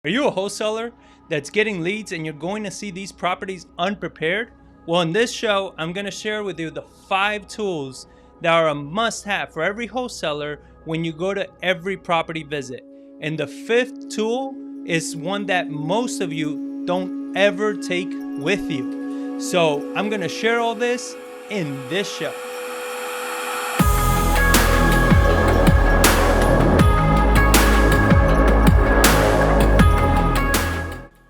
Are you a wholesaler that's getting leads and you're going to see these properties unprepared? Well, in this show, I'm going to share with you the 5 tools that are a must-have for every wholesaler when you go to every property visit. And the 5th tool is one that most of you don't ever take with you. So I'm going to share all this in this show.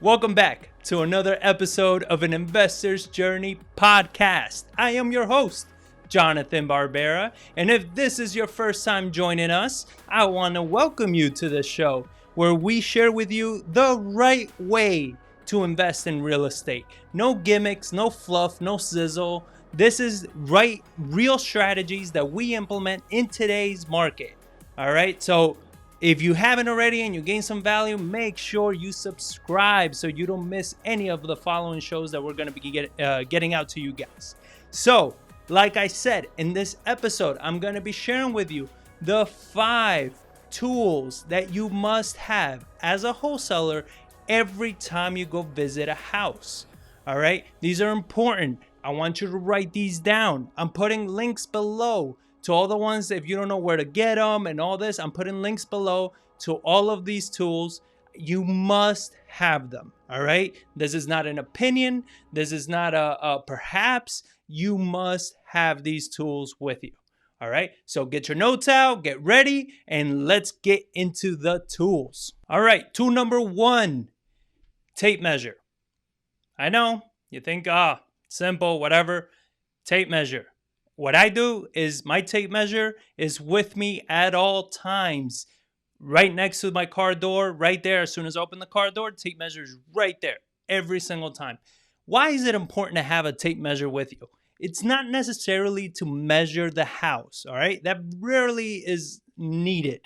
Welcome back to another episode of an Investor's Journey podcast. I am your host, Jonathan Barbera, and if this is your first time joining us, I want to welcome you to this show where we share with you the right way to invest in real estate. No gimmicks, no fluff, no sizzle. This is real strategies that we implement in today's market. All right, so if you haven't already and you gain some value, make sure you subscribe so you don't miss any of the following shows that we're going to be getting out to you guys. So, like I said, in this episode, I'm going to be sharing with you the 5 tools that you must have as a wholesaler every time you go visit a house. All right, these are important. I want you to write these down. I'm putting links below to all the ones, if you don't know where to get them and all this, I'm putting links below to all of these tools. You must have them, all right? This is not an opinion. This is not a perhaps. You must have these tools with you, all right? So get your notes out, get ready, and let's get into the tools. All right, tool number 1, tape measure. I know, you think, simple, whatever. Tape measure. What I do is my tape measure is with me at all times, right next to my car door, right there. As soon as I open the car door, tape measure is right there every single time. Why is it important to have a tape measure with you? It's not necessarily to measure the house, all right? That rarely is needed.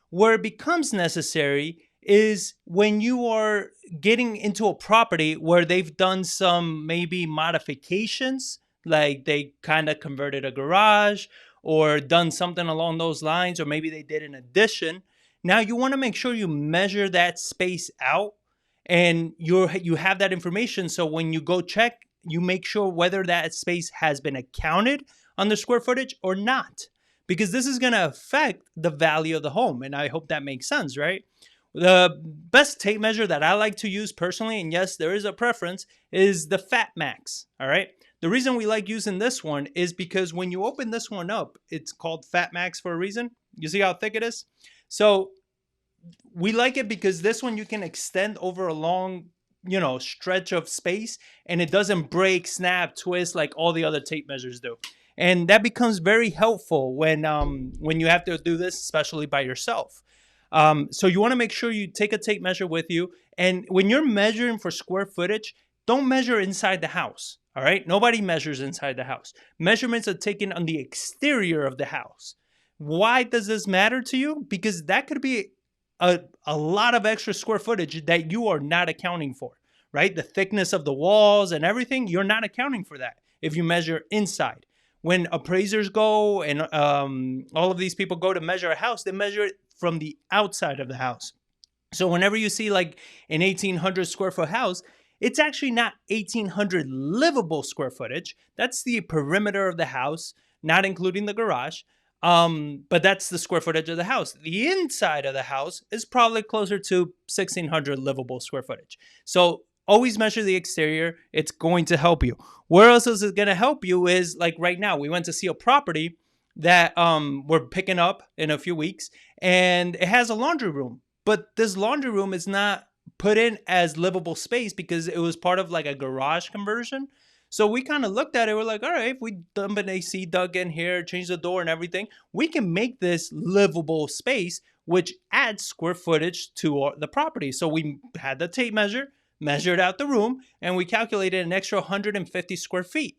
Where it becomes necessary is when you are getting into a property where they've done some maybe modifications, like they kind of converted a garage or done something along those lines, or maybe they did an addition. Now you want to make sure you measure that space out and you have that information. So when you go check, you make sure whether that space has been accounted on the square footage or not, because this is going to affect the value of the home. And I hope that makes sense, right? The best tape measure that I like to use personally, and yes, there is a preference, is the Fat Max. All right. The reason we like using this one is because when you open this one up, it's called Fat Max for a reason. You see how thick it is? So we like it because this one you can extend over a long, stretch of space, and it doesn't break, snap, twist like all the other tape measures do. And that becomes very helpful when you have to do this, especially by yourself. So you want to make sure you take a tape measure with you. And when you're measuring for square footage, don't measure inside the house. All right. Nobody measures inside the house. Measurements are taken on the exterior of the house. Why does this matter to you? Because that could be a lot of extra square footage that you are not accounting for, right? The thickness of the walls and everything, you're not accounting for that if you measure inside. When appraisers go and all of these people go to measure a house, they measure it from the outside of the house. So whenever you see like an 1,800 square foot house, it's actually not 1,800 livable square footage. That's the perimeter of the house, not including the garage. But that's the square footage of the house. The inside of the house is probably closer to 1,600 livable square footage. So always measure the exterior. It's going to help you. Where else is it going to help you is like right now, we went to see a property that we're picking up in a few weeks, and it has a laundry room. But this laundry room is not put in as livable space because it was part of like a garage conversion. So we kind of looked at it. We're like, all right, if we dump an AC duct in here, change the door and everything, we can make this livable space, which adds square footage to the property. So we had the tape measure, measured out the room, and we calculated an extra 150 square feet.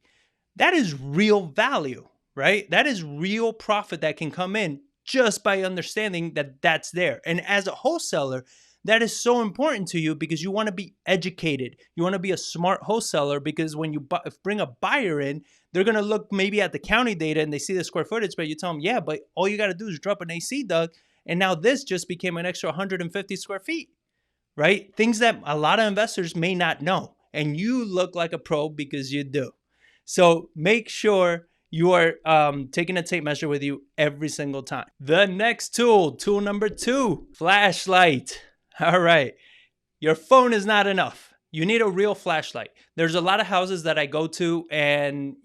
That is real value, right? That is real profit that can come in just by understanding that that's there. And as a wholesaler, that is so important to you because you want to be educated. You want to be a smart wholesaler because when you bring a buyer in, they're going to look maybe at the county data and they see the square footage, but you tell them, yeah, but all you got to do is drop an AC duct. And now this just became an extra 150 square feet. right? Things that a lot of investors may not know. And you look like a pro because you do. So make sure you are taking a tape measure with you every single time. The next tool, tool number 2, flashlight. All right. Your phone is not enough. You need a real flashlight. There's a lot of houses that I go to, and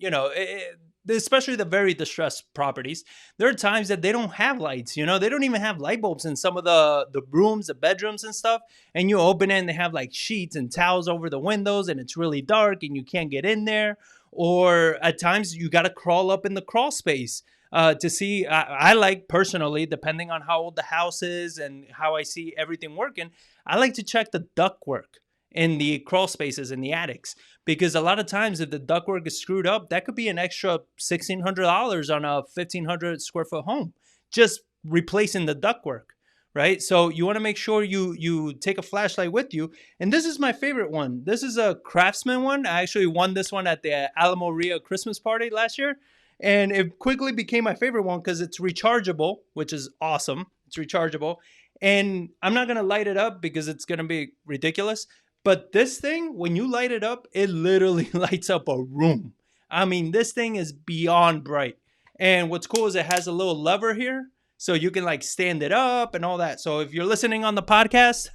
especially the very distressed properties, there are times that they don't have lights. They don't even have light bulbs in some of the rooms, the bedrooms and stuff. And you open it and they have like sheets and towels over the windows, and it's really dark and you can't get in there. Or at times you got to crawl up in the crawl space to see. I like personally, depending on how old the house is and how I see everything working, I like to check the ductwork in the crawl spaces in the attics, because a lot of times if the ductwork is screwed up, that could be an extra $1,600 on a 1,500 square foot home, just replacing the ductwork, right? So you want to make sure you take a flashlight with you. And this is my favorite one. This is a Craftsman one. I actually won this one at the Alamo Rio Christmas party last year. And it quickly became my favorite one because it's rechargeable, which is awesome. It's rechargeable. And I'm not going to light it up because it's going to be ridiculous. But this thing, when you light it up, it literally lights up a room. I mean, this thing is beyond bright. And what's cool is it has a little lever here, so you can like stand it up and all that. So if you're listening on the podcast,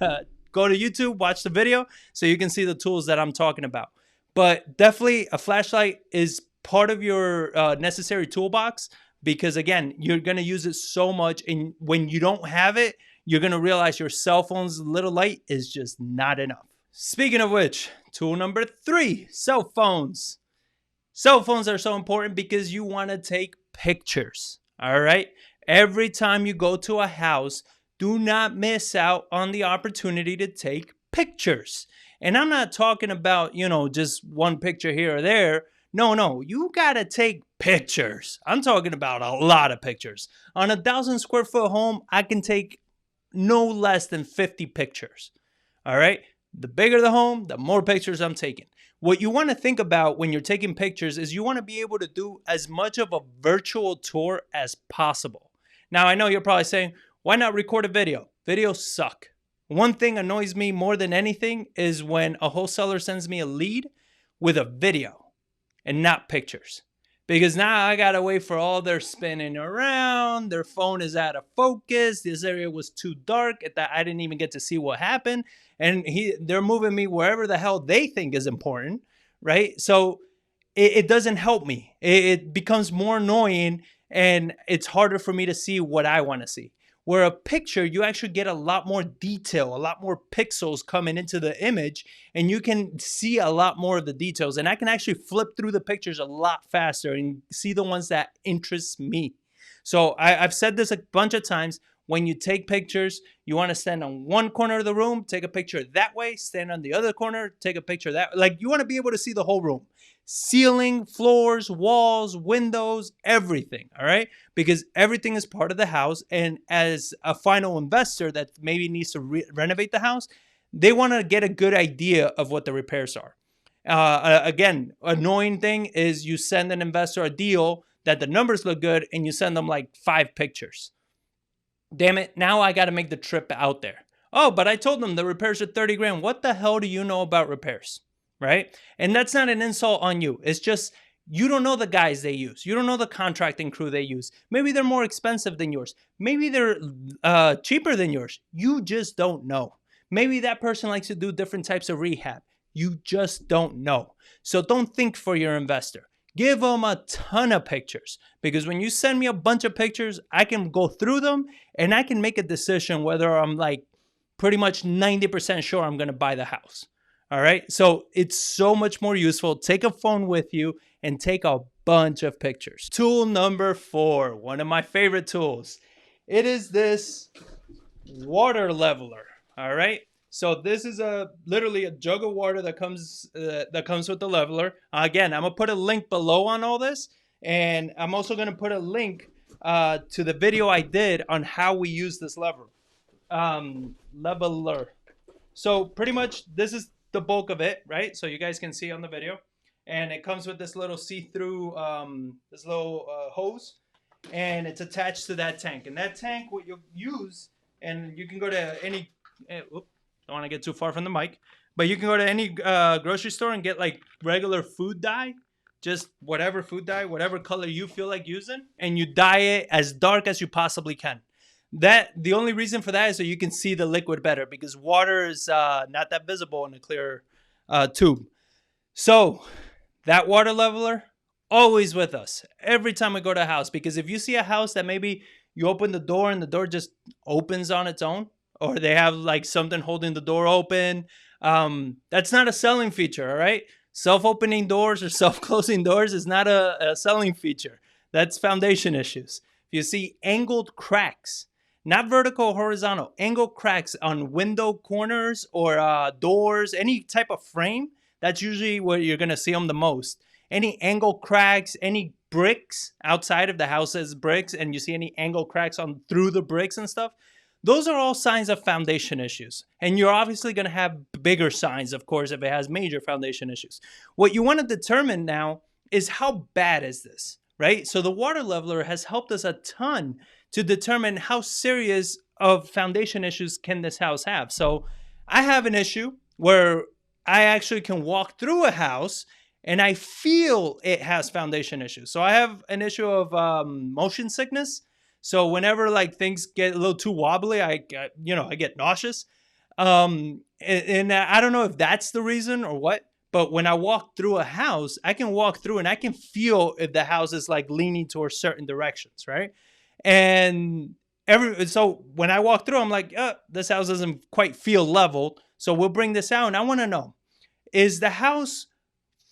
go to YouTube, watch the video so you can see the tools that I'm talking about. But definitely a flashlight is part of your necessary toolbox, because again, you're going to use it so much. And when you don't have it, you're going to realize your cell phone's little light is just not enough. Speaking of which, tool number 3, cell phones. Cell phones are so important because you want to take pictures, all right? Every time you go to a house, do not miss out on the opportunity to take pictures. And I'm not talking about, just one picture here or there. No, you got to take pictures. I'm talking about a lot of pictures. On a 1,000 square foot home, I can take no less than 50 pictures, all right? The bigger the home, the more pictures I'm taking. What you want to think about when you're taking pictures is you want to be able to do as much of a virtual tour as possible. Now, I know you're probably saying, why not record a video? Videos suck. One thing annoys me more than anything is when a wholesaler sends me a lead with a video and not pictures. Because now I got to wait for all their spinning around. Their phone is out of focus. This area was too dark that I didn't even get to see what happened. And they're moving me wherever the hell they think is important, right? So it doesn't help me. It becomes more annoying, and it's harder for me to see what I want to see. Where a picture, you actually get a lot more detail, a lot more pixels coming into the image, and you can see a lot more of the details. And I can actually flip through the pictures a lot faster and see the ones that interest me. So I've said this a bunch of times. When you take pictures, you want to stand on one corner of the room, take a picture that way, stand on the other corner, take a picture that way. Like, you want to be able to see the whole room. Ceiling, floors, walls, windows, everything, all right? Because everything is part of the house. And as a final investor that maybe needs to renovate the house, they want to get a good idea of what the repairs are. Again, annoying thing is you send an investor a deal that the numbers look good and you send them like 5 pictures. Damn it, now I got to make the trip out there. Oh, but I told them the repairs are 30 grand. What the hell do you know about repairs, right? And that's not an insult on you. It's just you don't know the guys they use. You don't know the contracting crew they use. Maybe they're more expensive than yours. Maybe they're cheaper than yours. You just don't know. Maybe that person likes to do different types of rehab. You just don't know. So don't think for your investor. Give them a ton of pictures, because when you send me a bunch of pictures, I can go through them and I can make a decision whether I'm like pretty much 90% sure I'm going to buy the house. All right. So it's so much more useful. Take a phone with you and take a bunch of pictures. Tool number 4, one of my favorite tools. It is this water leveler. All right. So this is literally a jug of water that comes with the leveler. Again, I'm gonna put a link below on all this, and I'm also gonna put a link to the video I did on how we use this leveler. So pretty much this is the bulk of it, right? So you guys can see on the video, and it comes with this little see-through, hose, and it's attached to that tank. And that tank, what you'll use, and you can go to any. don't want to get too far from the mic, but you can go to any grocery store and get like regular food dye, just whatever food dye, whatever color you feel like using, and you dye it as dark as you possibly can. That the only reason for that is so you can see the liquid better, because water is not that visible in a clear tube. So that water leveler, always with us every time we go to a house, because if you see a house that maybe you open the door and the door just opens on its own, or they have like something holding the door open, that's not a selling feature. All right, self-opening doors or self-closing doors is not a selling feature. That's foundation issues. If you see angled cracks, not vertical or horizontal, angled cracks on window corners or doors, any type of frame, that's usually where you're going to see them the most. Any angle cracks, any bricks outside of the house's bricks, and you see any angle cracks on through the bricks and stuff, those are all signs of foundation issues. And you're obviously going to have bigger signs, of course, if it has major foundation issues. What you want to determine now is how bad is this, right? So the water leveler has helped us a ton to determine how serious of foundation issues can this house have. So I have an issue where I actually can walk through a house and I feel it has foundation issues. So I have an issue of motion sickness. So whenever like things get a little too wobbly, I get nauseous. And I don't know if that's the reason or what, but when I walk through a house, I can walk through and I can feel if the house is like leaning towards certain directions, right? And so when I walk through, I'm like, this house doesn't quite feel leveled. So we'll bring this out. And I want to know, is the house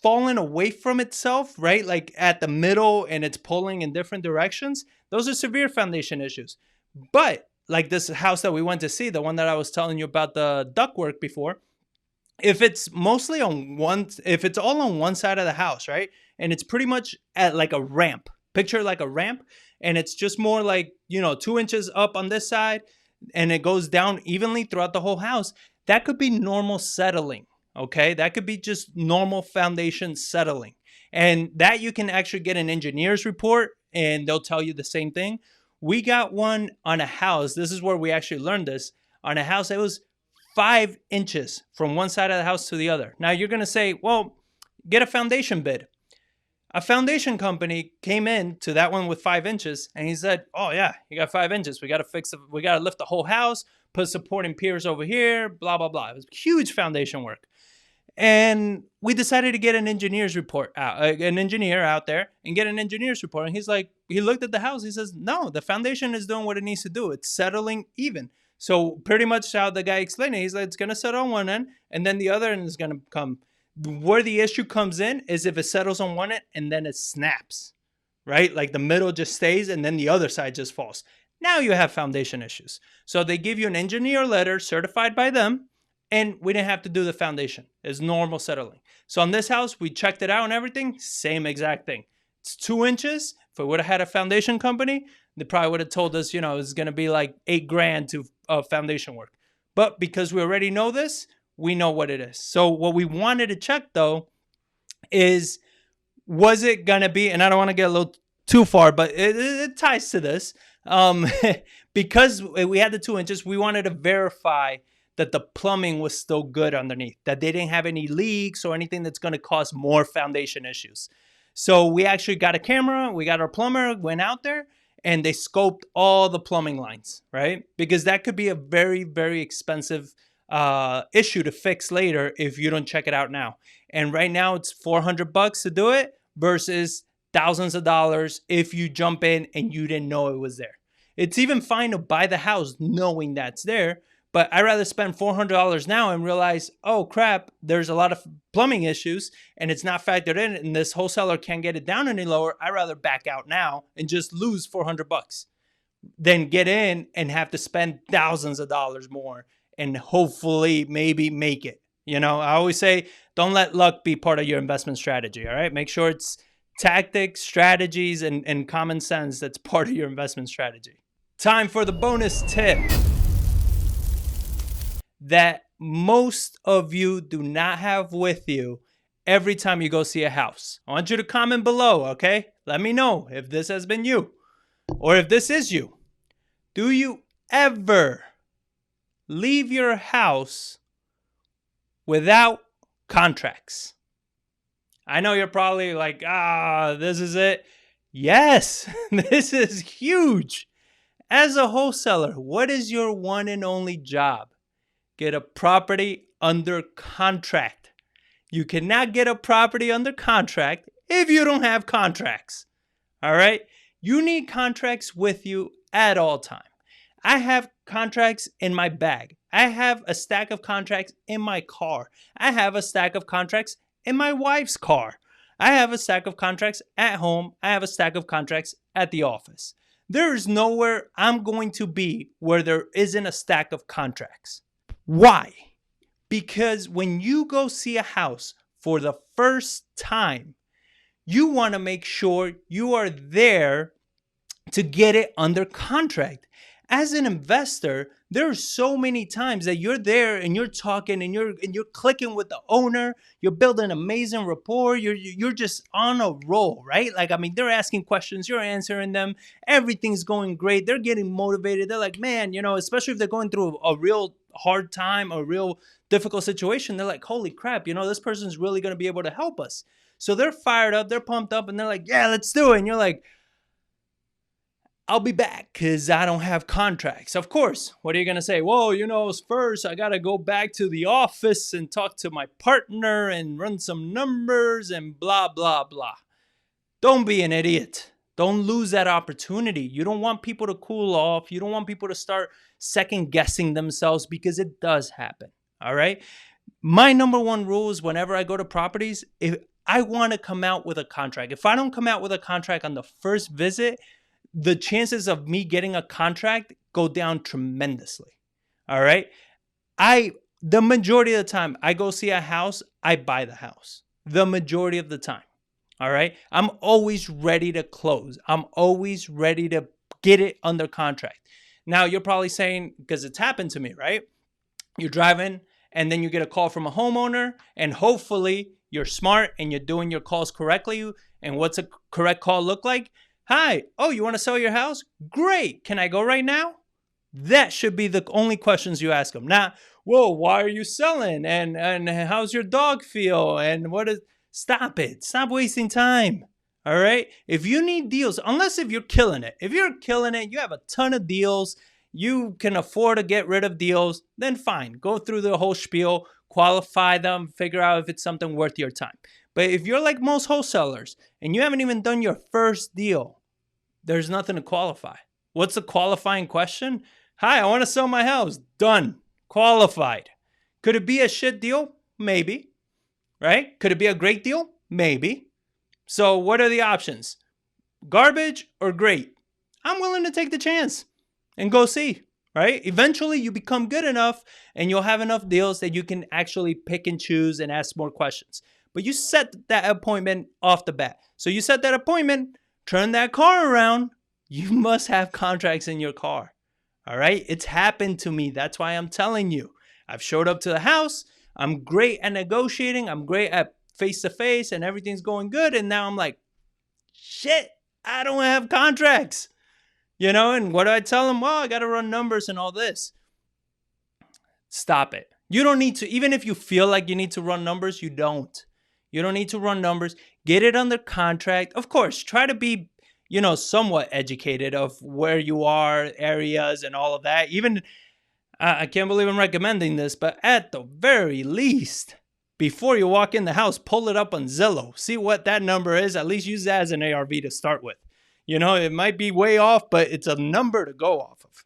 falling away from itself, right? Like at the middle and it's pulling in different directions? Those are severe foundation issues. But like this house that we went to see, the one that I was telling you about the ductwork before, if it's if it's all on one side of the house, right? And it's pretty much at like a ramp, picture like a ramp, and it's just more like, 2 inches up on this side and it goes down evenly throughout the whole house, that could be normal settling. Okay, that could be just normal foundation settling. And that you can actually get an engineer's report and they'll tell you the same thing. We got one on a house. This is where we actually learned this. On a house that was 5 inches from one side of the house to the other. Now you're going to say, well, get a foundation bid. A foundation company came in to that one with 5 inches and he said, oh yeah, you got 5 inches. We got to fix it. We got to lift the whole house, put supporting piers over here, blah, blah, blah. It was huge foundation work. And we decided to get an engineer's report out, an engineer out there and get an engineer's report. And he's like, he looked at the house. He says, no, the foundation is doing what it needs to do. It's settling even. So pretty much how the guy explained it, he's like, it's going to settle on one end and then the other end is going to come. Where the issue comes in is if it settles on one end and then it snaps, right? Like the middle just stays and then the other side just falls. Now you have foundation issues. So they give you an engineer letter certified by them. And we didn't have to do the foundation. It's normal settling. So on this house, we checked it out and everything. Same exact thing. It's 2 inches. If we would have had a foundation company, they probably would have told us, it's going to be like $8,000 to foundation work. But because we already know this, we know what it is. So what we wanted to check though is, was it going to be, and I don't want to get a little too far, but it ties to this. Because we had the 2 inches, we wanted to verify that the plumbing was still good underneath, that they didn't have any leaks or anything that's going to cause more foundation issues. So we actually got a camera, we got our plumber, went out there, and they scoped all the plumbing lines, right? Because that could be a very, very expensive issue to fix later if you don't check it out now. And right now it's $400 to do it versus thousands of dollars if you jump in and you didn't know it was there. It's even fine to buy the house knowing that's there, but I'd rather spend $400 now and realize, oh crap, there's a lot of plumbing issues and it's not factored in and this wholesaler can't get it down any lower. I'd rather back out now and just lose $400 than get in and have to spend thousands of dollars more and hopefully maybe make it. I always say, don't let luck be part of your investment strategy, all right? Make sure it's tactics, strategies, and common sense that's part of your investment strategy. Time for the bonus tip that most of you do not have with you every time you go see a house. I want you to comment below, okay? Let me know if this has been you or if this is you. Do you ever leave your house without contracts. I know you're probably like, this is it. Yes, this is huge. As a wholesaler, what is your one and only job? Get a property under contract. You cannot get a property under contract if you don't have contracts. All right? You need contracts with you at all time. I have contracts in my bag. I have a stack of contracts in my car. I have a stack of contracts in my wife's car. I have a stack of contracts at home. I have a stack of contracts at the office. There is nowhere I'm going to be where there isn't a stack of contracts. Why? Because when you go see a house for the first time, you want to make sure you are there to get it under contract. As an investor, there are so many times that you're there and you're talking and you're clicking with the owner. You're building amazing rapport. You're just on a roll, right? Like, I mean, they're asking questions, you're answering them. Everything's going great. They're getting motivated. They're like, man, especially if they're going through a real hard time, a real difficult situation. They're like, holy crap, this person's really going to be able to help us. So they're fired up, they're pumped up, and they're like, yeah, let's do it. And you're like, I'll be back because I don't have contracts. Of course, what are you going to say? Well, first I got to go back to the office and talk to my partner and run some numbers and blah, blah, blah. Don't be an idiot. Don't lose that opportunity. You don't want people to cool off. You don't want people to start second guessing themselves because it does happen. All right. My number one rule is whenever I go to properties, if I want to come out with a contract. If I don't come out with a contract on the first visit, the chances of me getting a contract go down tremendously. All right. The majority of the time I go see a house, I buy the house. The majority of the time. All right. I'm always ready to close. I'm always ready to get it under contract. Now you're probably saying, because it's happened to me, right? You're driving and then you get a call from a homeowner and hopefully you're smart and you're doing your calls correctly. And what's a correct call look like? Hi, you want to sell your house? Great. Can I go right now? That should be the only questions you ask them. Not, whoa, why are you selling? And how's your dog feel? And stop it. Stop wasting time. All right. If you need deals, unless if you're killing it. If you're killing it, you have a ton of deals, you can afford to get rid of deals, then fine. Go through the whole spiel, qualify them, figure out if it's something worth your time. But if you're like most wholesalers and you haven't even done your first deal, there's nothing to qualify. What's the qualifying question? Hi, I want to sell my house. Done. Qualified. Could it be a shit deal? Maybe. Right? Could it be a great deal? Maybe. So what are the options? Garbage or great? I'm willing to take the chance and go see. Right? Eventually you become good enough and you'll have enough deals that you can actually pick and choose and ask more questions. But you set that appointment off the bat. So you set that appointment, turn that car around, you must have contracts in your car. All right? It's happened to me. That's why I'm telling you. I've showed up to the house. I'm great at negotiating. I'm great at face-to-face and everything's going good. And now I'm like, shit, I don't have contracts. And what do I tell them? Well, I got to run numbers and all this. Stop it. You don't need to, even if you feel like you need to run numbers, you don't. You don't need to run numbers. Get it under contract. Of course, try to be, somewhat educated of where you are, areas, and all of that. Even, I can't believe I'm recommending this, but at the very least, before you walk in the house, pull it up on Zillow. See what that number is. At least use that as an ARV to start with. It might be way off, but it's a number to go off of.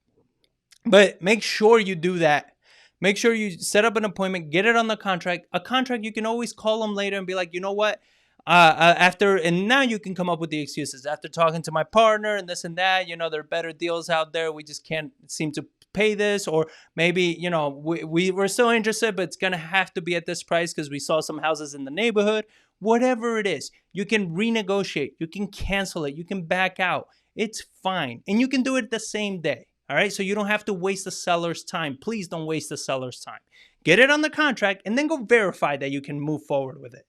But make sure you do that. Make sure you set up an appointment, get it on the contract. A contract, you can always call them later and be like, you know what? And now you can come up with the excuses. After talking to my partner and this and that, there are better deals out there. We just can't seem to pay this. Or maybe, we're still interested, but it's going to have to be at this price because we saw some houses in the neighborhood. Whatever it is, you can renegotiate. You can cancel it. You can back out. It's fine. And you can do it the same day. All right. So you don't have to waste the seller's time. Please don't waste the seller's time. Get it on the contract and then go verify that you can move forward with it.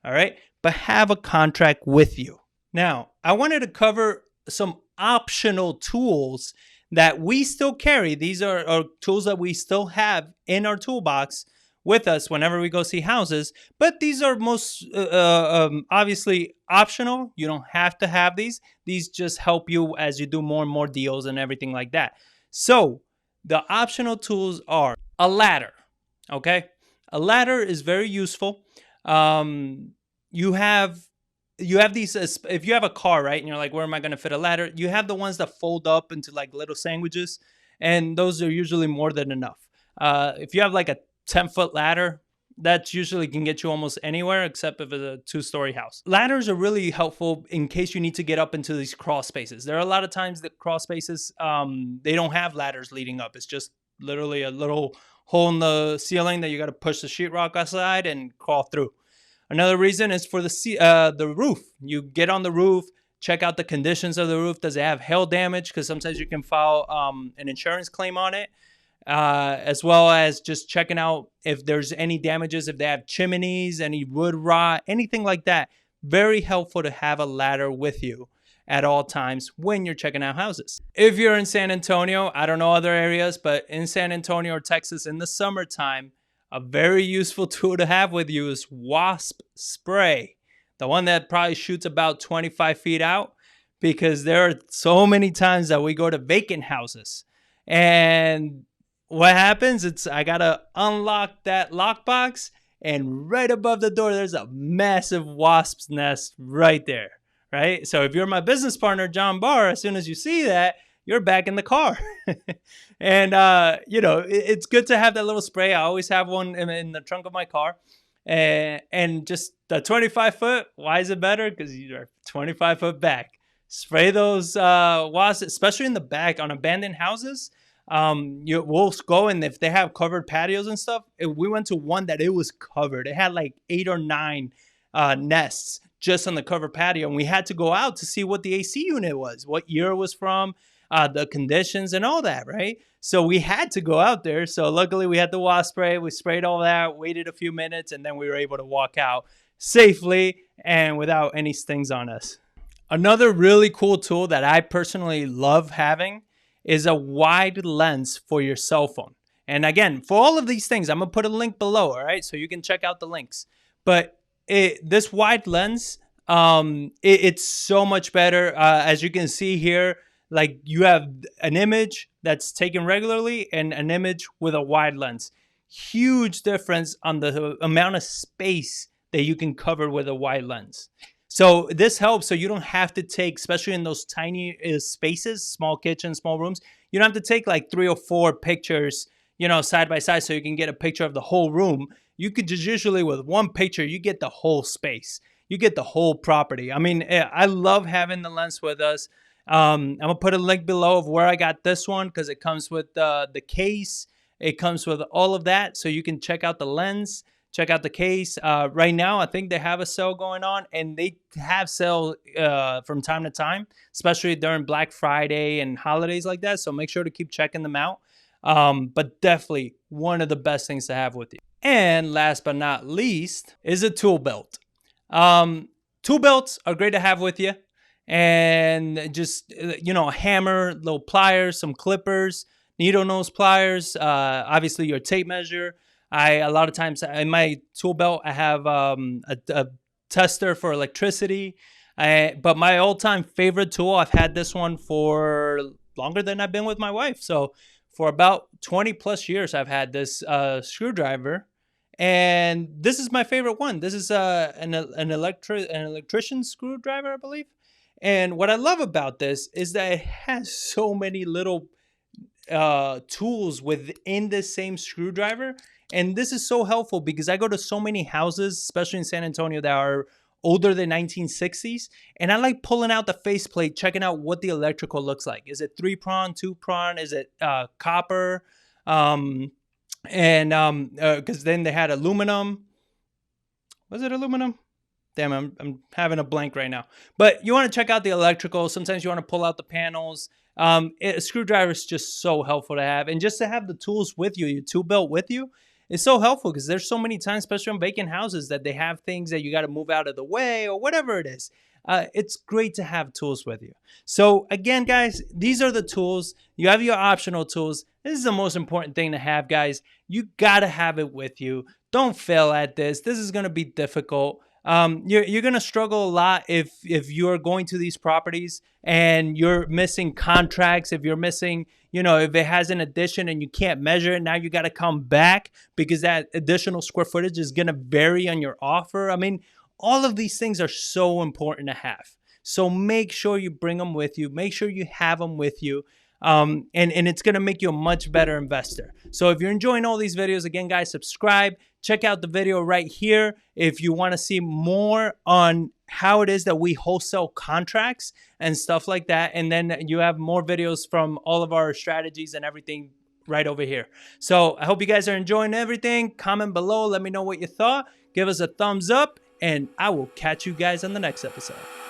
All right. But have a contract with you. Now, I wanted to cover some optional tools that we still carry. These are tools that we still have in our toolbox with us whenever we go see houses. But these are most obviously optional. You don't have to have these. These just help you as you do more and more deals and everything like that. So the optional tools are a ladder. Okay, a ladder is very useful. Um, you have these, if you have a car, right, and you're like, where am I going to fit a ladder? You have the ones that fold up into like little sandwiches, and those are usually more than enough. If you have like a 10-foot ladder, that usually can get you almost anywhere except if it's a 2-story house. Ladders are really helpful in case you need to get up into these crawl spaces. There are a lot of times that crawl spaces, they don't have ladders leading up. It's just literally a little hole in the ceiling that you got to push the sheetrock aside and crawl through. Another reason is for the roof. You get on the roof, check out the conditions of the roof. Does it have hail damage? Because sometimes you can file an insurance claim on it, as well as just checking out if there's any damages, if they have chimneys, any wood rot, anything like that. Very helpful to have a ladder with you at all times when you're checking out houses. If you're in San Antonio, I don't know other areas, but in San Antonio or Texas in the summertime, a very useful tool to have with you is Wasp Spray, the one that probably shoots about 25 feet out, because there are so many times that we go to vacant houses. And what happens? I got to unlock that lockbox, and right above the door, there's a massive wasp's nest right there, right? So if you're my business partner, John Barr, as soon as you see that, you're back in the car. And, it's good to have that little spray. I always have one in the trunk of my car. And just the 25 foot, why is it better? Because you're 25 foot back. Spray those wasps, especially in the back on abandoned houses. We'll go, and if they have covered patios and stuff, we went to one that it was covered. It had like 8 or 9 nests just on the covered patio. And we had to go out to see what the AC unit was, what year it was from, the conditions and all that, right? So we had to go out there. So luckily we had the wasp spray. We sprayed all that, waited a few minutes, and then we were able to walk out safely and without any stings on us. Another really cool tool that I personally love having is a wide lens for your cell phone. And again, for all of these things, I'm going to put a link below, all right? So you can check out the links. But this wide lens, it's so much better. As you can see here, like you have an image that's taken regularly and an image with a wide lens. Huge difference on the amount of space that you can cover with a wide lens. So this helps, so you don't have to take, especially in those tiny spaces, small kitchens, small rooms, you don't have to take like 3 or 4 pictures, side by side so you can get a picture of the whole room. You could just usually with one picture, you get the whole space. You get the whole property. I mean, I love having the lens with us. I'm going to put a link below of where I got this one because it comes with the case. It comes with all of that. So you can check out the lens, check out the case. Right now, I think they have a sale going on, and they have sale from time to time, especially during Black Friday and holidays like that. So make sure to keep checking them out. But definitely one of the best things to have with you. And last but not least is a tool belt. Tool belts are great to have with you. And just, a hammer, little pliers, some clippers, needle nose pliers, obviously your tape measure. A lot of times in my tool belt, I have a tester for electricity. But my all-time favorite tool, I've had this one for longer than I've been with my wife. So for about 20 plus years, I've had this screwdriver. And this is my favorite one. This is an electrician's screwdriver, I believe. And what I love about this is that it has so many little tools within the same screwdriver. And this is so helpful because I go to so many houses, especially in San Antonio, that are older than 1960s. And I like pulling out the faceplate, checking out what the electrical looks like. Is it 3-prong, 2-prong? Is it copper? Because then they had aluminum. Was it aluminum? Damn, I'm having a blank right now. But you want to check out the electrical. Sometimes you want to pull out the panels. A screwdriver is just so helpful to have. And just to have the tools with you, your tool belt with you, is so helpful because there's so many times, especially on vacant houses, that they have things that you got to move out of the way or whatever it is. It's great to have tools with you. So again, guys, these are the tools. You have your optional tools. This is the most important thing to have, guys. You got to have it with you. Don't fail at this. This is going to be difficult. You're going to struggle a lot if you're going to these properties and you're missing contracts, if you're missing, if it has an addition and you can't measure it, now you got to come back because that additional square footage is going to vary on your offer. I mean, all of these things are so important to have. So make sure you bring them with you. Make sure you have them with you. And it's going to make you a much better investor. So if you're enjoying all these videos, again, guys, subscribe. Check out the video right here if you want to see more on how it is that we wholesale contracts and stuff like that. And then you have more videos from all of our strategies and everything right over here. So I hope you guys are enjoying everything. Comment below. Let me know what you thought. Give us a thumbs up, and I will catch you guys on the next episode.